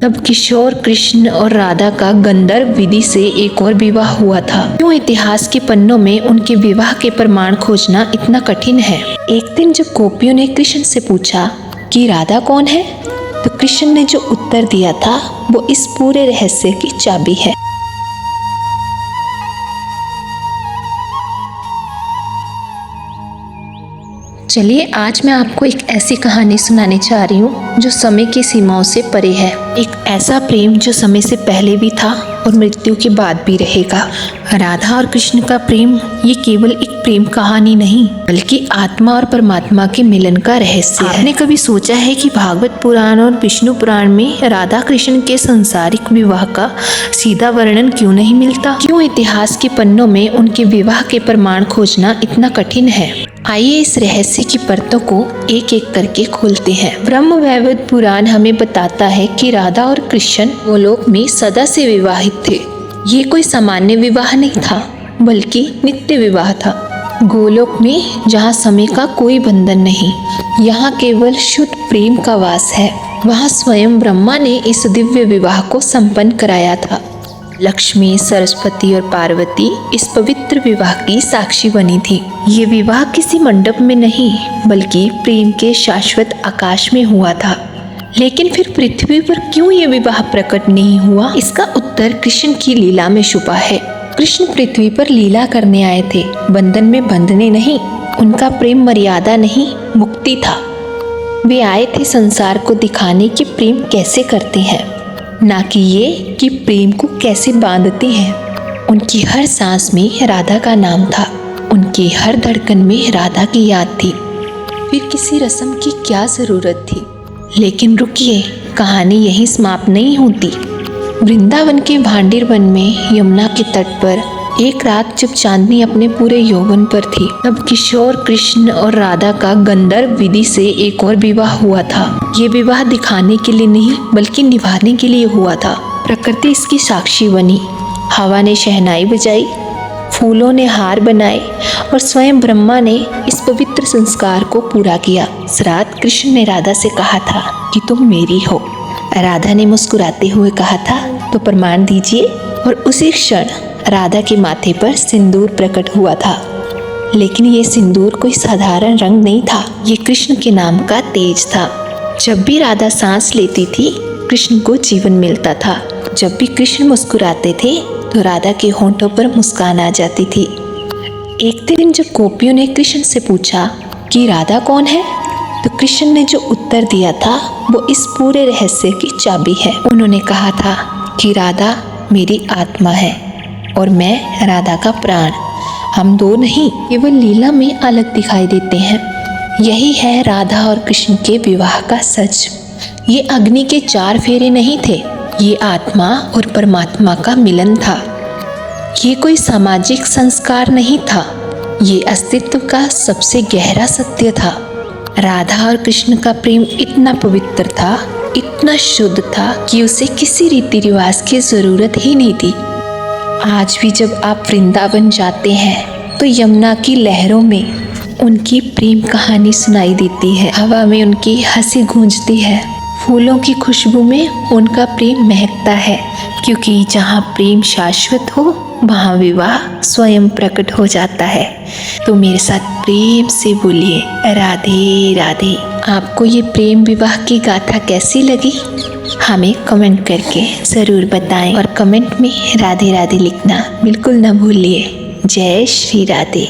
तब किशोर कृष्ण और राधा का गंधर्व विधि से एक और विवाह हुआ था। क्यों इतिहास के पन्नों में उनके विवाह के प्रमाण खोजना इतना कठिन है? एक दिन जब गोपियों ने कृष्ण से पूछा कि राधा कौन है, तो कृष्ण ने जो उत्तर दिया था वो इस पूरे रहस्य की चाबी है। चलिए आज मैं आपको एक ऐसी कहानी सुनाने जा रही हूँ जो समय की सीमाओं से परे है। एक ऐसा प्रेम जो समय से पहले भी था और मृत्यु के बाद भी रहेगा। राधा और कृष्ण का प्रेम ये केवल एक प्रेम कहानी नहीं बल्कि आत्मा और परमात्मा के मिलन का रहस्य है। आपने कभी सोचा है कि भागवत पुराण और विष्णु पुराण में राधा कृष्ण के सांसारिक विवाह का सीधा वर्णन क्यों नहीं मिलता? क्यों इतिहास के पन्नों में उनके विवाह के प्रमाण खोजना इतना कठिन है? आइए इस रहस्य की परतों को एक एक करके खोलते हैं। ब्रह्म वैवर्त पुराण हमें बताता है कि राधा और कृष्ण गोलोक में सदा से विवाहित थे। ये कोई सामान्य विवाह नहीं था बल्कि नित्य विवाह था। गोलोक में जहाँ समय का कोई बंधन नहीं, यहाँ केवल शुद्ध प्रेम का वास है। वहाँ स्वयं ब्रह्मा ने इस दिव्य विवाह को संपन्न कराया था। लक्ष्मी, सरस्वती और पार्वती इस पवित्र विवाह की साक्षी बनी थी। ये विवाह किसी मंडप में नहीं बल्कि प्रेम के शाश्वत आकाश में हुआ था। लेकिन फिर पृथ्वी पर क्यों ये विवाह प्रकट नहीं हुआ? इसका उत्तर कृष्ण की लीला में छुपा है। कृष्ण पृथ्वी पर लीला करने आए थे, बंधन में बंधने नहीं। उनका प्रेम मर्यादा नहीं, मुक्ति था। वे आए थे संसार को दिखाने कि प्रेम कैसे करते हैं, ना कि ये कि प्रेम को कैसे बांधते हैं। उनकी हर सांस में राधा का नाम था, उनकी हर धड़कन में राधा की याद थी। फिर किसी रस्म की क्या जरूरत थी? लेकिन रुकिए, कहानी यहीं समाप्त नहीं होती। वृंदावन के भांडीर वन में यमुना के तट पर एक रात जब चांदनी अपने पूरे यौवन पर थी, तब किशोर कृष्ण और राधा का गंधर्व विधि से एक और विवाह हुआ था। ये विवाह दिखाने के लिए नहीं बल्कि निभाने के लिए हुआ था। प्रकृति इसकी साक्षी बनी। हवा ने शहनाई बजाई, फूलों ने हार बनाए और स्वयं ब्रह्मा ने इस पवित्र संस्कार को पूरा किया। इस रात कृष्ण ने राधा से कहा था कि तुम मेरी हो। राधा ने मुस्कुराते हुए कहा था तो प्रमाण दीजिए, और उसी क्षण राधा के माथे पर सिंदूर प्रकट हुआ था। लेकिन ये सिंदूर कोई साधारण रंग नहीं था, ये कृष्ण के नाम का तेज था। जब भी राधा सांस लेती थी कृष्ण को जीवन मिलता था। जब भी कृष्ण मुस्कुराते थे तो राधा के होंठों पर मुस्कान आ जाती थी। एक दिन जब गोपियों ने कृष्ण से पूछा कि राधा कौन है, तो कृष्ण ने जो उत्तर दिया था वो इस पूरे रहस्य की चाबी है। उन्होंने कहा था कि राधा मेरी आत्मा है और मैं राधा का प्राण। हम दो नहीं, केवल लीला में अलग दिखाई देते हैं। यही है राधा और कृष्ण के विवाह का सच। ये अग्नि के 4 फेरे नहीं थे, ये आत्मा और परमात्मा का मिलन था। ये कोई सामाजिक संस्कार नहीं था, ये अस्तित्व का सबसे गहरा सत्य था। राधा और कृष्ण का प्रेम इतना पवित्र था, इतना शुद्ध था कि उसे किसी रीति रिवाज की जरूरत ही नहीं थी। आज भी जब आप वृंदावन जाते हैं तो यमुना की लहरों में उनकी प्रेम कहानी सुनाई देती है। हवा में उनकी हंसी गूंजती है, फूलों की खुशबू में उनका प्रेम महकता है। क्योंकि जहाँ प्रेम शाश्वत हो वहाँ विवाह स्वयं प्रकट हो जाता है। तो मेरे साथ प्रेम से बोलिए राधे राधे। आपको ये प्रेम विवाह की गाथा कैसी लगी हमें कमेंट करके ज़रूर बताएं, और कमेंट में राधे राधे लिखना बिल्कुल न भूलिए। जय श्री राधे।